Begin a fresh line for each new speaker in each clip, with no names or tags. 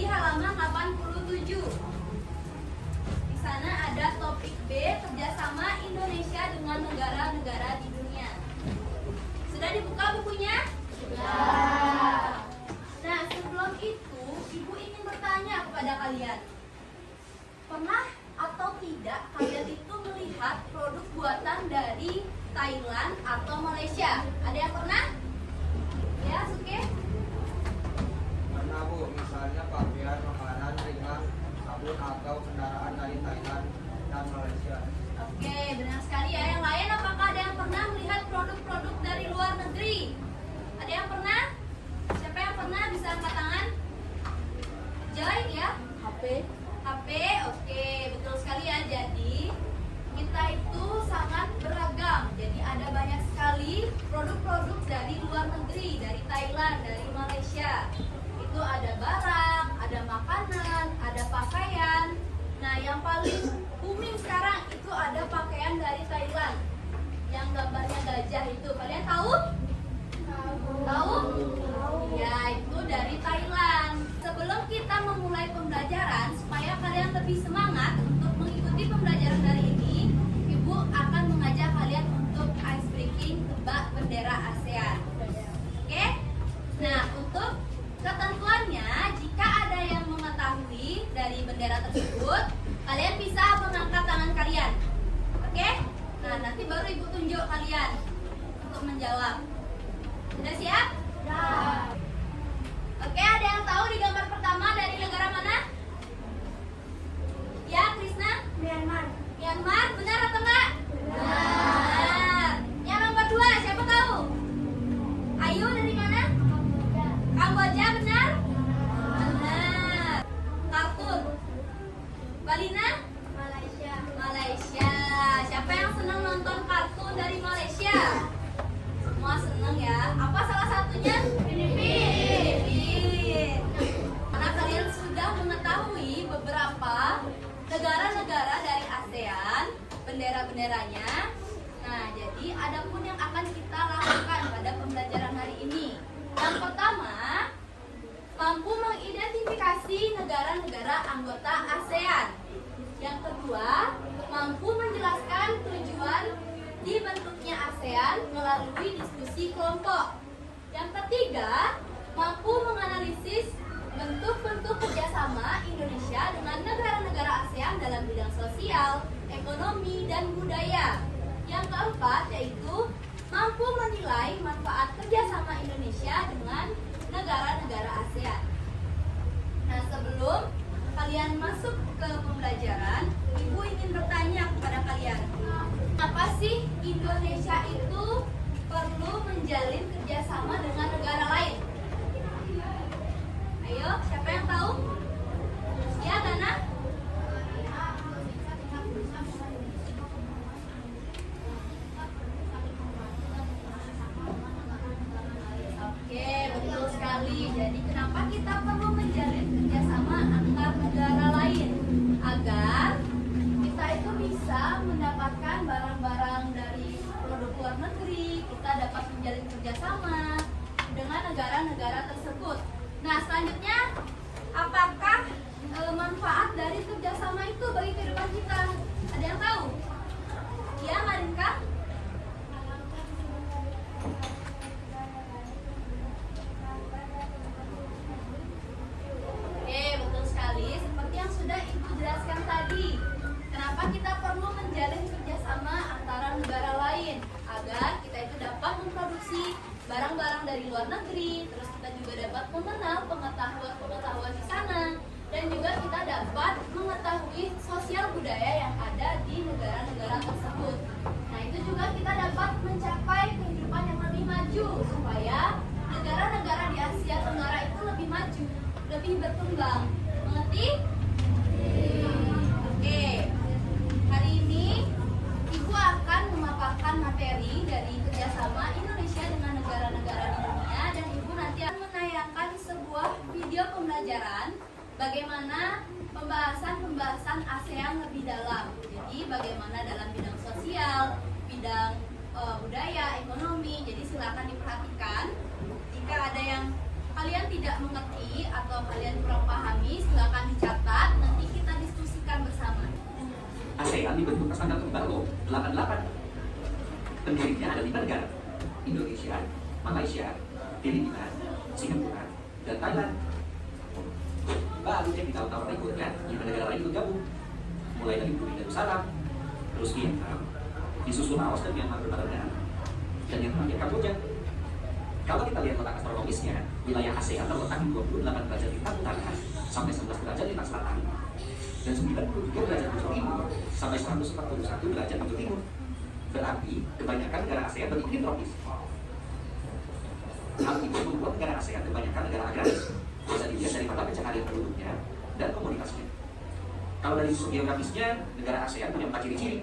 di halaman 87. Di sana ada topik B, kerjasama Indonesia dengan negara-negara di dunia. Sudah dibuka bukunya? Sudah. Nah, sebelum itu, Ibu ingin bertanya kepada kalian. Pernah atau tidak kalian itu melihat produk buatan dari Thailand atau Malaysia? Ada yang pernah? Ya, Suke?
Pernah Bu, misalnya pakaian, makanan ringan, sabun atau kendaraan dari Thailand dan Malaysia.
Oke, benar sekali ya. Yang lain apakah ada yang pernah melihat produk-produk dari luar negeri? Ada yang pernah? Siapa yang pernah bisa angkat tangan? Joy ya? HP. HP, oke, betul sekali ya. Jadi kita itu sangat beragam. Jadi ada banyak sekali produk-produk dari luar negeri, dari Thailand, dari Malaysia. Itu ada barang, ada makanan, ada pakaian. Nah, yang paling booming sekarang itu ada pakaian dari Thailand. Yang gambarnya gajah itu, kalian tahu? Tahu? Ya, itu dari Thailand. Sebelum kita memulai pembelajaran, supaya kalian lebih semangat untuk mengikuti pembelajaran dari ini, Ibu akan mengajak kalian untuk ice breaking tebak bendera ASEAN. Oke? Nah, untuk ketentuannya, jika ada yang mengetahui dari bendera tersebut, kalian bisa mengangkat tangan kalian. Oke? Nah, nanti baru Ibu tunjuk kalian untuk menjawab. Sudah siap? Sudah. Oke, ada yang tahu di gambar pertama dari negara mana? Ya, Krisna? Myanmar. Myanmar, benar atau enggak? Benar. Yang nomor 2, siapa tahu? Ayu dari mana? Kamboja. Kamboja, benar? Benar. Kartun. Balina? Malaysia. Malaysia. Siapa yang senang nonton kartun dari Malaysia? Semua senang ya. Apa salah satunya? Filipina. Karena kalian sudah mengetahui beberapa negara-negara dari ASEAN, bendera-benderanya. Nah, jadi ada pun yang akan kita lakukan pada pembelajaran hari ini. Yang pertama, mampu mengidentifikasi negara-negara anggota ASEAN. Yang kedua, mampu menjelaskan tujuan dibentuknya ASEAN melalui diskusi kelompok. Yang ketiga, mampu menganalisis bentuk-bentuk kerjasama Indonesia dengan negara-negara ASEAN dalam bidang sosial, ekonomi, dan budaya. Yang keempat, yaitu mampu menilai manfaat kerjasama Indonesia dengan negara-negara ASEAN. Nah, sebelum kalian masuk ke pembelajaran, Ibu ingin bertanya kepada kalian, apa sih Indonesia itu perlu menjalin kerjasama dengan negara lain? Ayo, siapa yang tahu? Ya, Nana? Oke, betul sekali. Jadi kenapa kita perlu menjalin kerjasama antar negara lain? Agar kita itu bisa mendapatkan barang-barang dari produk luar negeri, kita dapat menjalin kerjasama dengan negara-negara tersebut. Nah, selanjutnya, apakah manfaat dari kerjasama itu bagi kehidupan kita? Ada yang tahu? Ya, Marinka? Oke, betul sekali. Seperti yang sudah Ibu jelaskan tadi, kenapa kita perlu menjalin kerjasama antara negara lain? Agar kita itu dapat memproduksi barang-barang dari luar negeri, terus kita juga dapat mengenal pengetahuan-pengetahuan di sana, dan juga kita dapat mengetahui sosial budaya yang ada di negara-negara tersebut. Nah, itu juga kita dapat mencapai kehidupan yang lebih maju, supaya negara-negara di Asia Tenggara itu lebih maju, lebih berkembang. Mengerti? Oke. Hari ini Ibu akan memaparkan materi dari kerjasama Indonesia dengan negara-negara di dunia, dan Ibu nanti akan menayangkan sebuah video pembelajaran bagaimana pembahasan ASEAN lebih dalam. Jadi bagaimana dalam bidang sosial, bidang budaya, ekonomi. Jadi silakan diperhatikan. Jika ada yang kalian tidak mengerti atau kalian kurang pahami, silakan dicatat, nanti kita diskusikan bersama.
ASEAN dibentuk atas tanggal Baru 88. Pendirinya ada 5 negara: Indonesia, Malaysia, Filipina, Singapura, dan Thailand. Baru cek di tahun-tahun berikutnya, 5 negara lain ikut gabung, mulai dari Brunei Darussalam, terus Vietnam, disusul Laos dan Myanmar berbarengan, dan yang terakhir Kamboja. Kalau kita lihat letak astronomisnya, wilayah ASEAN terletak di 28 derajat lintang utara sampai 11 derajat lintang selatan, dan 93 derajat bujur timur sampai 141 derajat bujur timur. Berarti kebanyakan negara ASEAN beriklim tropis. Hal itu membuat negara ASEAN kebanyakan negara agraris, bisa dilihat dari pada pencaharian penduduknya dan komunitasnya. Kalau dari segi geografisnya, negara ASEAN punya 4 ciri-ciri.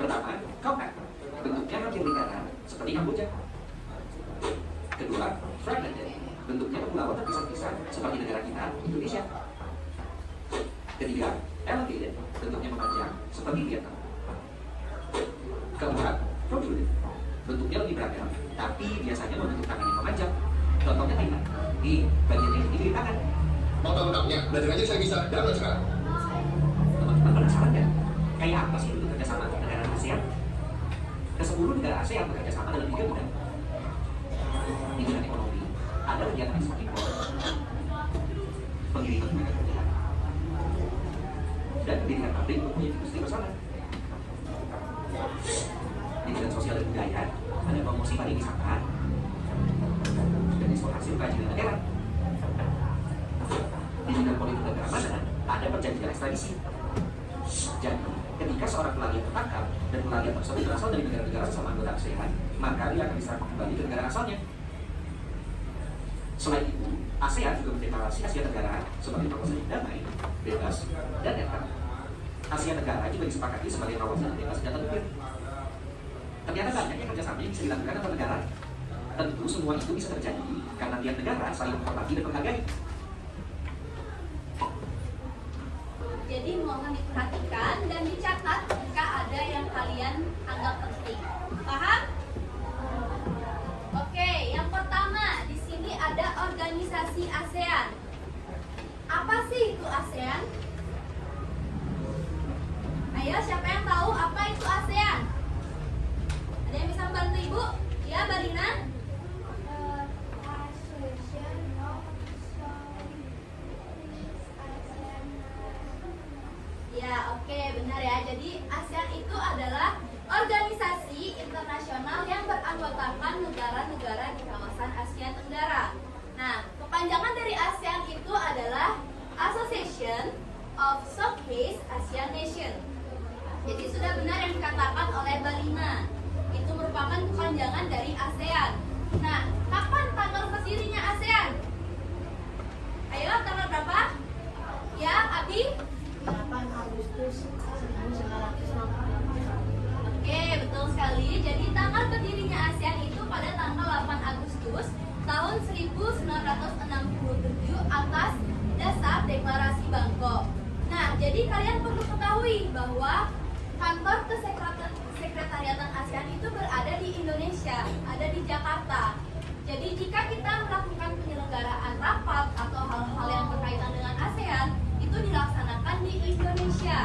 Pertama, compact, bentuknya hampir lingkaran seperti Kamboja. Kedua, fragmented, bentuknya kepulauan terpisah-pisah seperti negara kita, Indonesia. Ketiga, elevated, bentuknya memanjang seperti Vietnam. Keempat, protrusive, bentuknya lebih beragam, tapi biasanya membentuk tangan yang memanjang. Contohnya Thailand, di bagian yang tinggi tangan.
Mau tahu lengkapnya? Belajar aja saya bisa. Download sekarang.
Teman-teman penasaran kan? Kayak apa sih bentuk kerjasama negara ASEAN? Ke-10 negara ASEAN bekerja sama dalam 3 bidang. Di bidang ekonomi, ada kegiatan ekspor impor, pengiriman tenaga kerja, dan pendidikan pabrik untuk proyek industri bersama. Di bidang sosial dan budaya, ada promosi pariwisata dan ekspor hasil kerajinan daerah. Di bidang politik dan keamanan, ada perjanjian ekstradisi. Jadi, ketika seorang pelarian tertangkap dan pelarian tersebut berasal dari negara-negara sesama anggota ASEAN, maka dia akan diserahkan kembali ke negara asalnya. Selain itu, ASEAN juga mendeklarasi Asia Tenggara sebagai kawasan yang damai, bebas, dan netral. Asia Tenggara juga disepakati sebagai kawasan bebas senjata nuklir. Ternyata banyaknya kerjasama yang bisa dilakukan antar negara. Tentu semua itu bisa terjadi karena tiap negara saling menghormati dan menghargai.
Jadi mohon diperhatikan dan dicatat jika ada yang kalian anggap penting. Paham? Oke, yang pertama di sini ada organisasi ASEAN. Apa sih itu ASEAN? Ayo, siapa yang tahu apa itu ASEAN? Ada yang bisa membantu Ibu? Ya, Mbak Lina? Ya, oke, benar ya. Jadi ASEAN itu adalah organisasi internasional yang beranggotakan negara-negara di kawasan Asia Tenggara. Nah, kepanjangan dari ASEAN itu adalah Association of Southeast Asian Nation. Jadi sudah benar yang dikatakan oleh Mbak Lina. Itu merupakan kepanjangan dari ASEAN. Nah, kapan tanggal berdirinya ASEAN? Ayo, tanggal berapa? Ya, Abi?
8 Agustus 1960.
Oke, betul sekali. Jadi tanggal berdirinya ASEAN itu pada tanggal 8 Agustus tahun 1967 atas dasar Deklarasi Bangkok. Nah, jadi kalian perlu ketahui bahwa kantor kesekretariatan ASEAN itu berada di Indonesia, ada di Jakarta. Jadi jika kita melakukan penyelenggaraan rapat atau hal-hal yang berkaitan dengan ASEAN, itu dilaksanakan di Indonesia.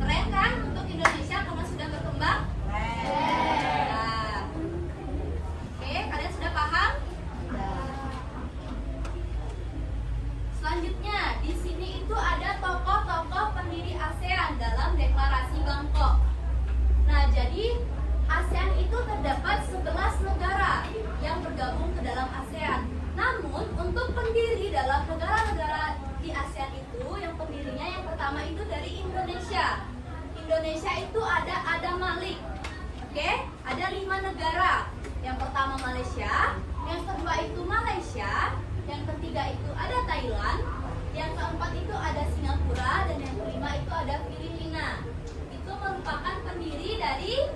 Keren kan untuk Indonesia karena sudah berkembang? Keren. Nah. Oke, kalian sudah paham? Selanjutnya, di sini itu ada tokoh-tokoh pendiri ASEAN dalam Deklarasi Bangkok. Nah, jadi ASEAN itu terdapat 11 negara yang bergabung ke dalam ASEAN. Namun, untuk pendiri dalam negara-negara di ASEAN itu, yang pendirinya yang pertama itu dari Indonesia. Indonesia itu ada Adam Malik. Oke, ada 5 negara. Yang pertama Malaysia, yang kedua itu Malaysia, yang ketiga itu ada Thailand, yang keempat itu ada Singapura, dan yang kelima itu ada Filipina. Itu merupakan pendiri dari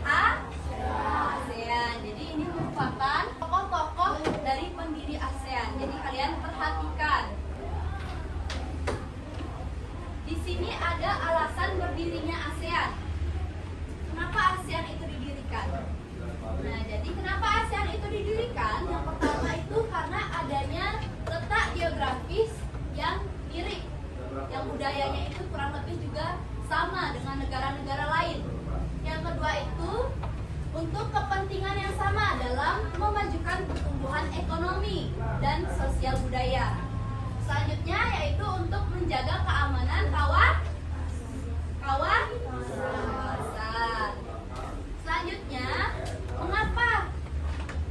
ASEAN. Jadi ini merupakan tokoh-tokoh dari pendiri ASEAN. Jadi kalian perhatikan. Di sini ada alasan berdirinya ASEAN. Kenapa ASEAN itu didirikan? Nah, jadi kenapa ASEAN itu didirikan? Yang pertama karena adanya letak geografis yang mirip, yang budayanya itu kurang lebih juga sama dengan negara-negara lain. Yang kedua itu untuk kepentingan yang sama dalam memajukan pertumbuhan ekonomi dan sosial budaya. Selanjutnya yaitu untuk menjaga keamanan kawasan. Selanjutnya, mengapa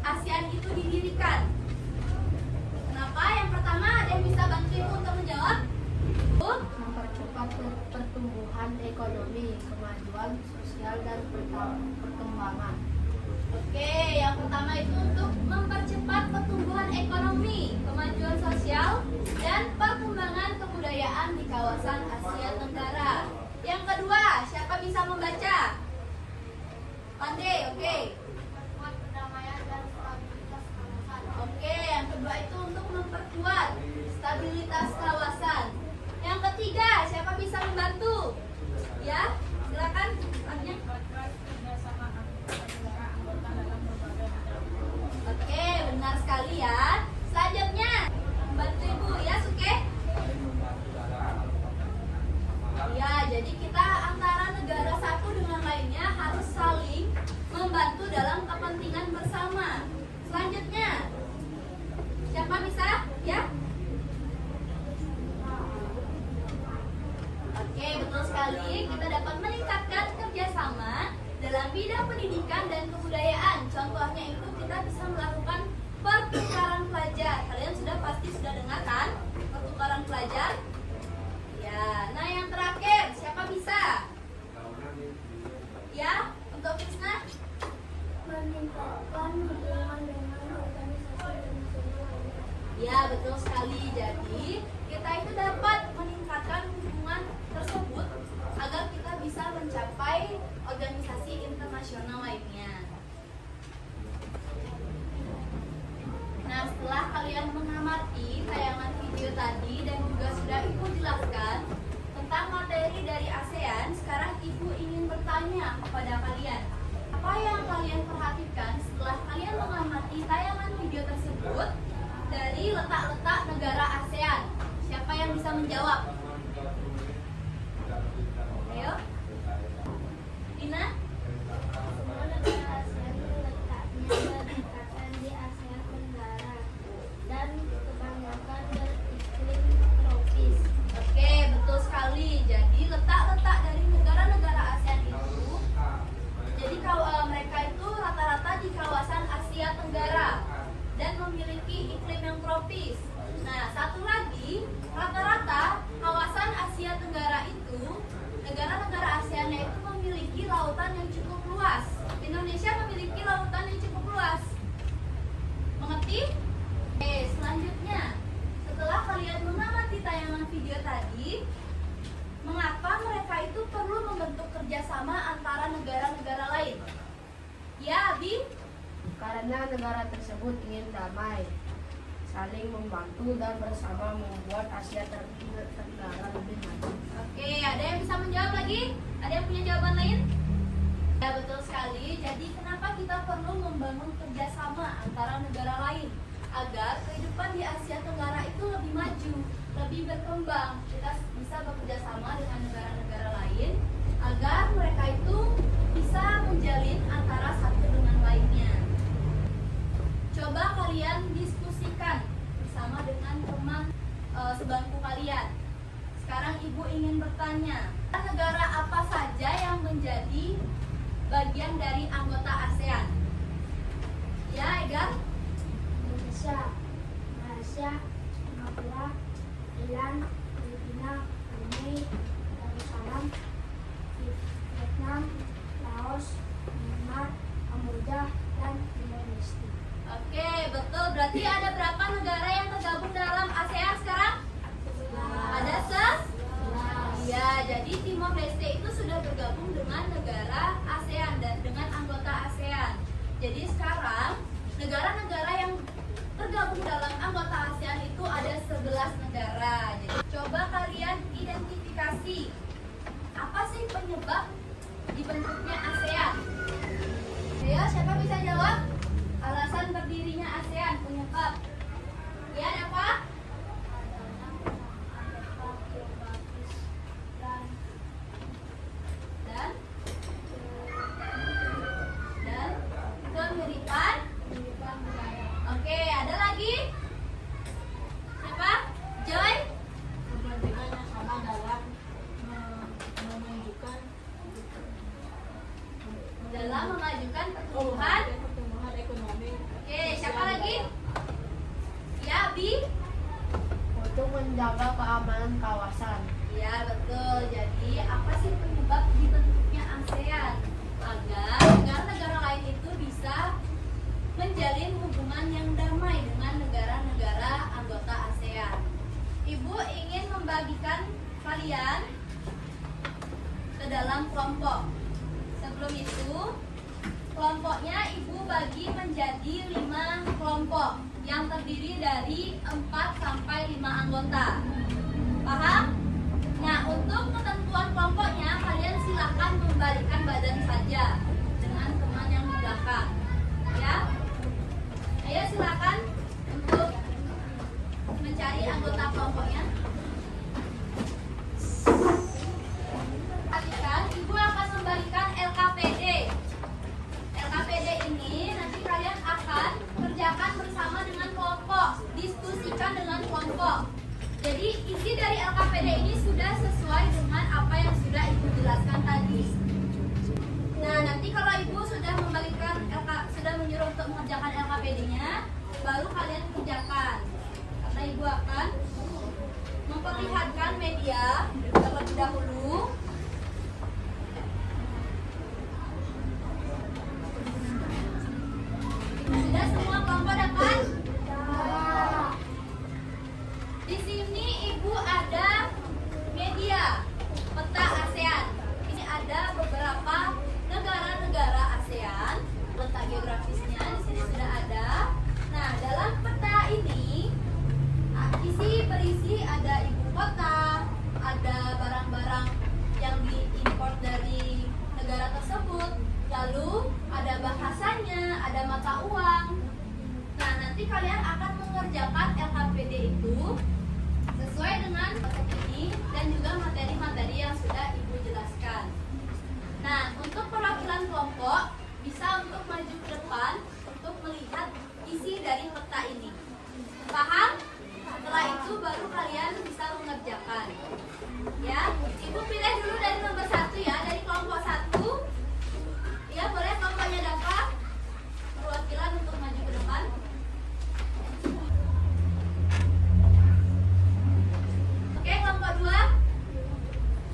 ASEAN itu didirikan? Kenapa? Yang pertama, ada yang bisa bantu Ibu untuk menjawab?
Mempercepat pertumbuhan ekonomi, kemajuan sosial dan perkembangan.
Oke, yang pertama itu untuk mempercepat pertumbuhan ekonomi, kemajuan sosial, dan perkembangan kebudayaan di kawasan Asia Tenggara. Yang kedua, siapa bisa membaca? Pandai, oke.
Perdamaian dan stabilitas kawasan.
Oke, yang kedua itu untuk memperkuat stabilitas kawasan. Yang ketiga, siapa bisa membantu? Ya, silakan. Tanya. Oke, benar sekali ya. Selanjutnya, membantu Ibu ya, Suke. Ya, jadi kita antara negara satu dengan lainnya harus saling membantu dalam kepentingan bersama. Selanjutnya, siapa bisa? Ya. Oke, betul sekali. Kita dapat meningkatkan kerjasama dalam bidang pendidikan dan kebudayaan. Contohnya itu kita bisa melakukan pertukaran pelajar. Kalian pasti sudah dengar kan? Pertukaran pelajar. Ya, nah yang terakhir siapa bisa? Ya, untuk Krisna?
Meningkatkan hubungan dengan organisasi internasional.
Ya, betul sekali. Jadi, kita itu dapat meningkatkan hubungan tersebut agar kita bisa mencapai organisasi internasional lainnya. Nah, setelah kalian mengamati tayangan video tadi dan juga sudah Ibu jelaskan tentang materi dari ASEAN, sekarang Ibu ingin bertanya kepada kalian. Apa yang kalian perhatikan setelah kalian mengamati tayangan video tersebut dari letak-letak negara ASEAN? Siapa yang bisa menjawab? Ayo. Dina?
Semua negara ASEAN letaknya berdekatan di Asia Tenggara dan kebanyakan beriklim tropis.
Oke, betul sekali. Jadi letak-letak dari negara-negara ASEAN itu, jadi mereka itu rata-rata di kawasan Asia Tenggara dan memiliki iklim yang tropis. Nah, satu lagi, rata-rata kawasan Asia Tenggara itu, negara-negara ASEAN itu memiliki lautan yang cukup luas. Indonesia memiliki lautan yang cukup luas. Mengerti? Oke, selanjutnya, setelah kalian mengamati tayangan video tadi, mengapa mereka itu perlu membentuk kerjasama antara negara-negara lain? Ya, Abi?
Karena negara tersebut ingin damai, saling membantu dan bersama membuat Asia Tenggara lebih maju.
Oke, ada yang bisa menjawab lagi? Ada yang punya jawaban lain? Ya, betul sekali. Jadi kenapa kita perlu membangun kerjasama antara negara lain? Agar kehidupan di Asia Tenggara itu lebih maju, lebih berkembang. Kita bisa bekerja sama dengan negara-negara lain agar mereka itu bisa menjalin antara satu dengan lainnya. Coba kalian diskusikan bersama dengan teman sebangku kalian. Sekarang Ibu ingin bertanya, negara apa saja yang menjadi bagian dari anggota ASEAN? Ya, Egar?
Indonesia, Malaysia, Singapura, Thailand, Filipina, Brunei, Darussalam, Vietnam, Laos, Myanmar, Kamboja, dan Indonesia.
Oke, betul. Berarti ada berapa negara yang tergabung dalam ASEAN sekarang? Ada 11. Ya, jadi Timor Leste itu sudah bergabung dengan negara ASEAN dan dengan anggota ASEAN. Jadi sekarang negara-negara yang tergabung dalam anggota ASEAN itu ada 11 negara. Jadi coba kalian identifikasi apa sih penyebab dibentuknya ASEAN? Ayo, siapa bisa jawab? Alasan berdirinya ASEAN, penyebab. Ya, ada apa? Dan kemiripan. Oke, ada lagi? Siapa? Joy?
Perbandingan yang sama dalam menunjukkan
Dalam memajukan pertumbuhan.
pertumbuhan ekonomi.
Oke, siapa lagi? Ya, Bi?
Untuk menjaga keamanan kawasan.
Ya, betul. Jadi, apa sih penyebab dibentuknya ASEAN? Agar negara-negara lain itu bisa menjalin hubungan yang damai dengan negara-negara anggota ASEAN. Ibu ingin membagikan kalian ke dalam kelompok. Sebelum itu, kelompoknya ibu bagi menjadi 5 kelompok yang terdiri dari 4 sampai 5 anggota. Paham? Nah, untuk ketentuan kelompoknya kalian silakan membalikkan badan saja dengan teman yang di belakang. Ya. Ayo silakan untuk mencari anggota kelompoknya. Perhatikan, ibu akan memberikan LKPD. LKPD ini nanti kalian akan kerjakan bersama dengan kelompok, diskusikan dengan kelompok. Jadi isi dari LKPD ini sudah sesuai dengan apa yang sudah ibu jelaskan tadi. Nah, nanti kalau ibu sudah sudah menyuruh untuk mengerjakan LKPD-nya, baru kalian kerjakan. Karena ibu akan memperlihatkan media terlebih dahulu. Sudah semua kelompok dapat? Di sini ibu ada media peta ASEAN. Ini ada beberapa negara-negara ASEAN. Letak geografisnya di sini sudah ada. Nah, dalam peta ini berisi ada ibu kota, ada barang-barang yang diimpor dari negara tersebut, lalu ada bahasanya, ada mata uang. Nah, nanti kalian akan mengerjakan LKPD itu sesuai dengan konsep ini dan juga materi-materi yang sudah ibu jelaskan. Nah, untuk perwakilan kelompok bisa untuk maju ke depan untuk melihat isi dari peta ini. Paham? Setelah itu baru kalian bisa mengerjakan. Ya, ibu pilih dulu dari nomor 1 ya, dari kelompok 1. Ya, boleh kelompoknya dapat perwakilan untuk maju ke depan. Oke, kelompok 2.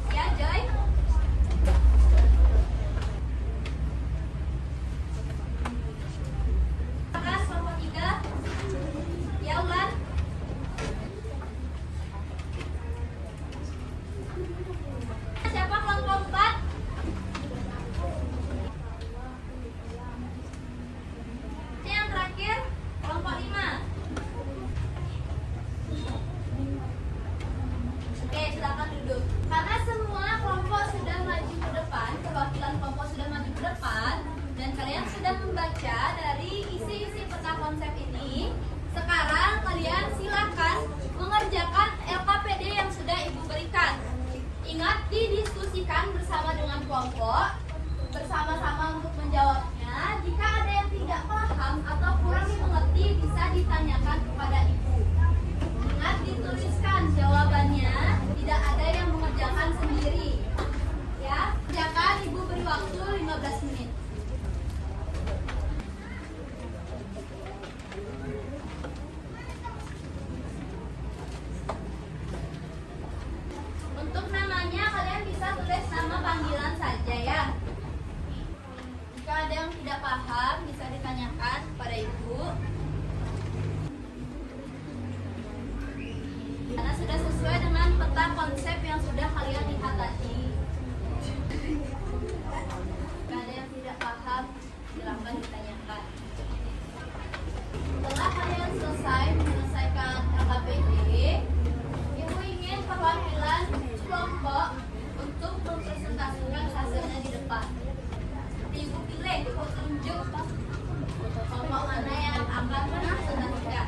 Ya, Joy. Maka kelompok 3. Ya, Ulan. Siapa kelompok 4? Yang terakhir, kelompok 5. Oke, silakan duduk. Karena semua kelompok sudah maju ke depan, perwakilan kelompok sudah maju ke depan, dan kalian sudah membaca dari isi-isi peta konsep ini. Sekarang kalian silakan mengerjakan LKPD yang sudah ibu berikan. Ingat, didiskusikan bersama dengan kelompok, bersama-sama untuk menjawabnya. Jika ada yang tidak paham atau kurang dimengerti, bisa ditanyakan kepada ibu. Ingat, dituliskan jawabannya, tidak ada yang mengerjakan sendiri. Ya, kerjakan, ibu beri waktu 15 menit. Untuk namanya kalian bisa tulis nama panggilan saja ya. Jika ada yang tidak paham bisa ditanyakan kepada ibu. Karena sudah sesuai dengan peta konsep yang sudah kalian lihat tadi. Jika ada yang tidak paham silakan ditanyakan. Setelah kalian selesai menyelesaikan LKPD, ibu ingin perwakilan kelompok untuk mempresentasikan hasilnya di depan. Ibu pilih, ibu tunjuk kelompok mana yang akan mempresentasikan.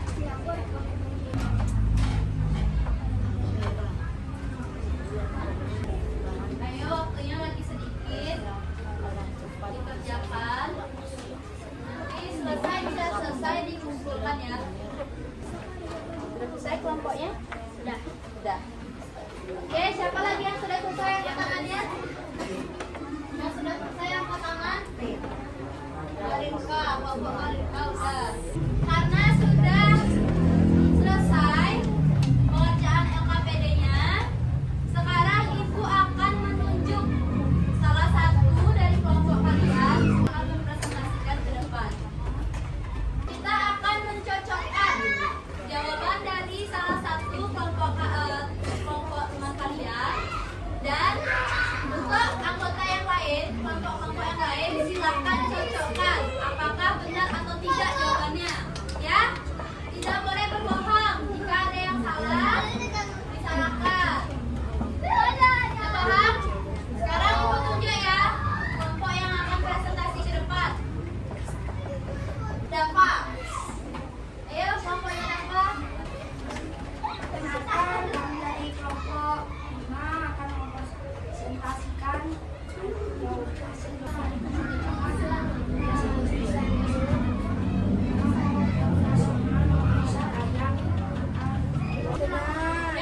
Yang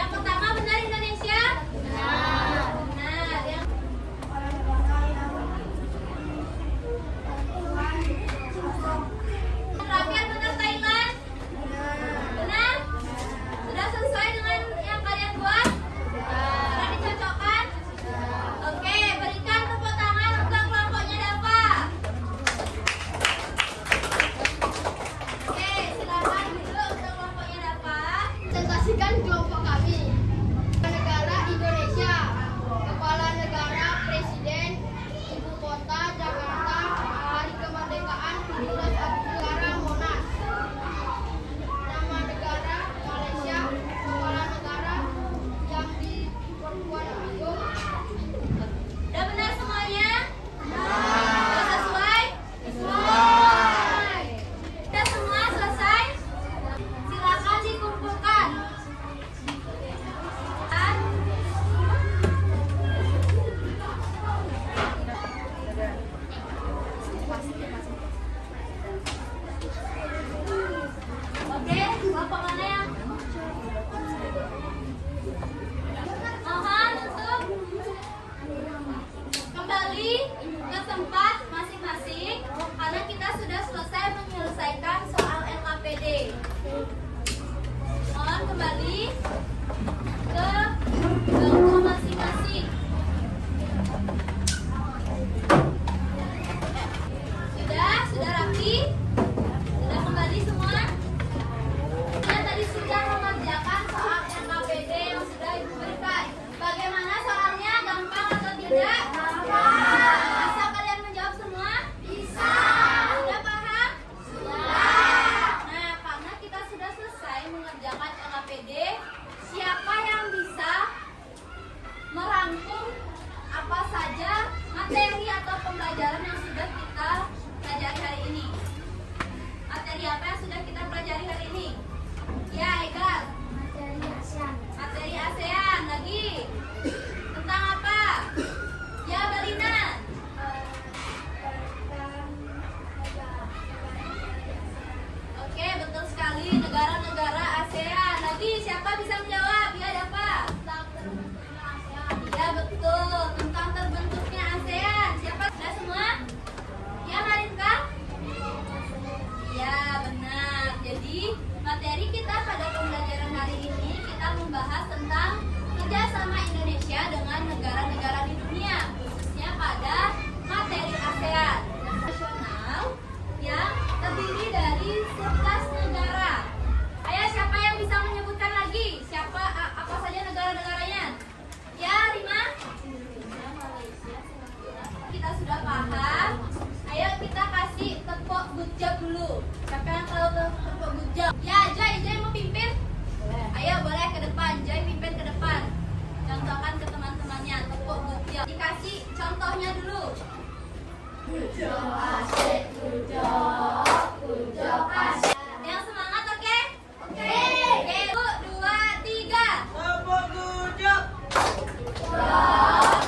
pertama benar Indonesia? Benar. Yang terakhir benar Thailand? Benar? Sudah sesuai dengan yang kalian buat? Sudah dicocokkan? Oke, berikan tepuk tangan untuk kelompoknya Dava. Oke, silakan dulu untuk kelompoknya Dava.
Presentasikan kelompok kami. Negara Indonesia, Kepala Negara Presiden, Ibu Kota Jakarta, Hari Kemerdekaan 17 Agustus, Negara Monas. Nama negara Malaysia, Kepala Negara yang diperkuat Agung.
Udah benar semuanya? Sudah sesuai? Sesuai. Sudah semua selesai? Silakan dikumpulkan. Oke, kelompok mana yang mohon untuk kembali ke tempat masing-masing karena kita sudah selesai menyelesaikan soal LKPD. Mohon kembali ke bangku masing-masing. Sudah rapi? Sudah kembali semua? Saya tadi sudah mengerjakan soal LKPD yang sudah Ibu berikan. Bagaimana soalnya? Gampang atau tidak? Bisa kalian menjawab semua? Bisa. Sudah paham? Sudah. Nah, karena kita sudah selesai mengerjakan LKPD, siapa yang bisa merangkum apa saja materi atau pembelajaran yang sudah kita pelajari hari ini? Materi apa yang sudah kita pelajari hari ini? Ya, Egal. Materi ASEAN lagi. Tentang apa? Ya, Belina. Oke, betul sekali. Negara-negara ASEAN. Lagi, siapa bisa menjawab? Ya, Dava. Ya, betul. Tentang terbentuknya ASEAN. Siapa? Sudah semua? Ya, Marinka? Ya, benar. Jadi, materi kita pada pembelajaran hari ini kita membahas tentang kerjasama Indonesia dengan negara-negara di dunia, khususnya pada materi ASEAN nasional yang terdiri dari 11 negara. Ayo, siapa yang bisa menyebutkan lagi? Siapa apa saja negara-negaranya? Ya, Rima? Kita sudah paham. Ayo kita kasih tepuk good job dulu. Siapa yang tahu tepuk good job? Ya, Joy mau pimpin? Ayo boleh ke depan, Joy pimpin ke depan. Contohkan ke teman-temannya tepuk good job. Dikasih contohnya dulu. Good job asik, good job asik. Yang semangat, oke? Oke. Oke, 1, 2, 3.
Tepuk good job.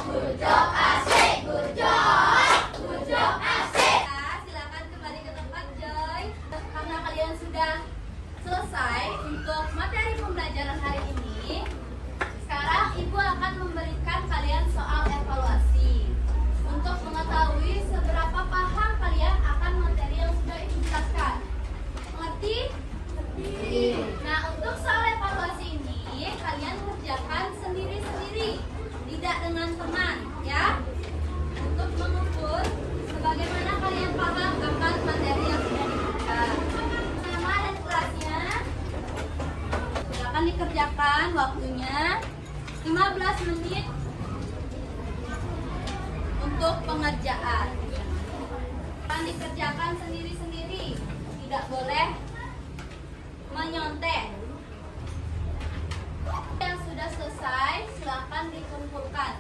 Good job asik, good job asik. Silakan kembali ke tempat, Joy. Karena kalian sudah selesai untuk materi pembelajaran hari ini, sekarang Ibu akan memberikan kalian soal evaluasi untuk mengetahui seberapa paham kalian akan materi yang sudah Ibu jelaskan. Mengerti? Mengerti. Nah, untuk soal evaluasi ini kalian kerjakan sendiri-sendiri, tidak dengan teman, ya. Untuk mengukur sebagaimana kalian paham akan materi yang sudah diberikan. Nama dan kelasnya silakan dikerjakan, waktunya 15 menit untuk pengerjaan. Akan dikerjakan sendiri-sendiri, tidak boleh menyontek. Yang sudah selesai silakan dikumpulkan.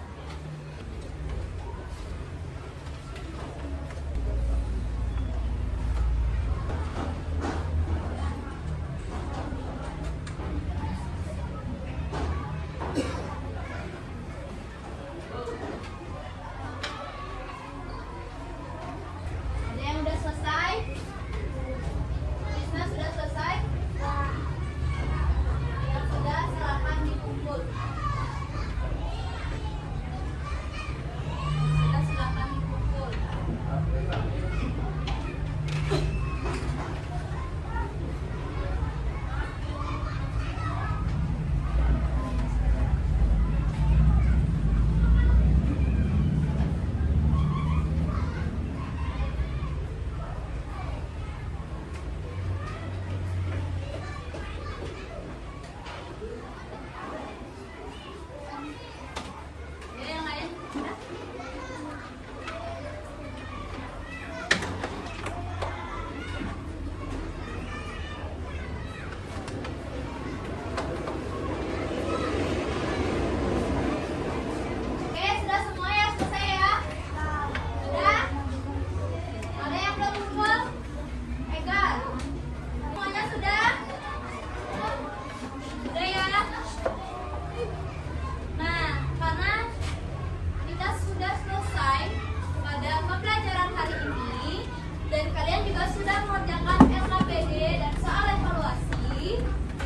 sudah mengerjakan LKPD dan soal evaluasi,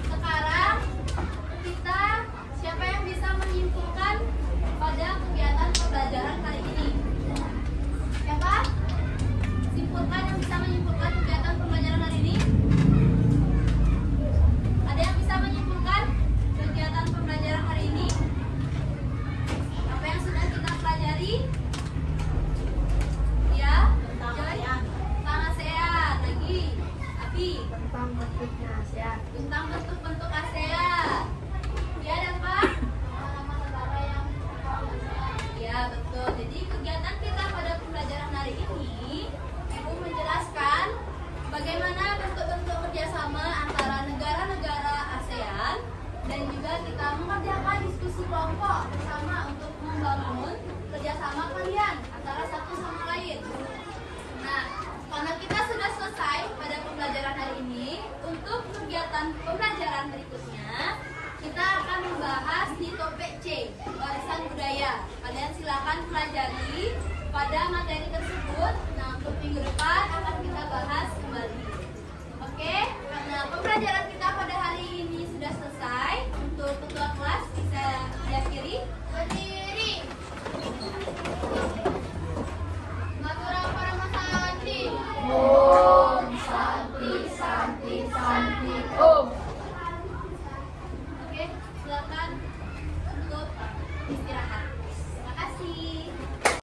sekarang kita siapa yang bisa menyimpulkan pada kegiatan pembelajaran kali ini? Siapa? Simpulkan yang bisa menyimpulkan kegiatan pembelajaran hari ini? Ada yang bisa menyimpulkan kegiatan pembelajaran hari ini? Apa yang sudah kita pelajari? Ya, Joy? Tentang ASEAN. Lagi, Abi?
Tentang bentuknya ASEAN.
Tentang bentuk-bentuk ASEAN. Ya, dan Pak? Nama negara yang ya, betul. Jadi kegiatan kita pada pembelajaran hari ini, Ibu menjelaskan bagaimana bentuk-bentuk kerjasama antara negara-negara ASEAN dan juga kita mengerjakan diskusi kelompok bersama untuk membangun kerjasama kalian antara satu sama lain. Nah, karena kita sudah selesai pada pembelajaran hari ini, untuk kegiatan pembelajaran berikutnya kita akan membahas di topik C, warisan budaya. Kalian silakan pelajari pada materi tersebut. Nah, untuk minggu depan akan kita bahas kembali. Oke, karena pembelajaran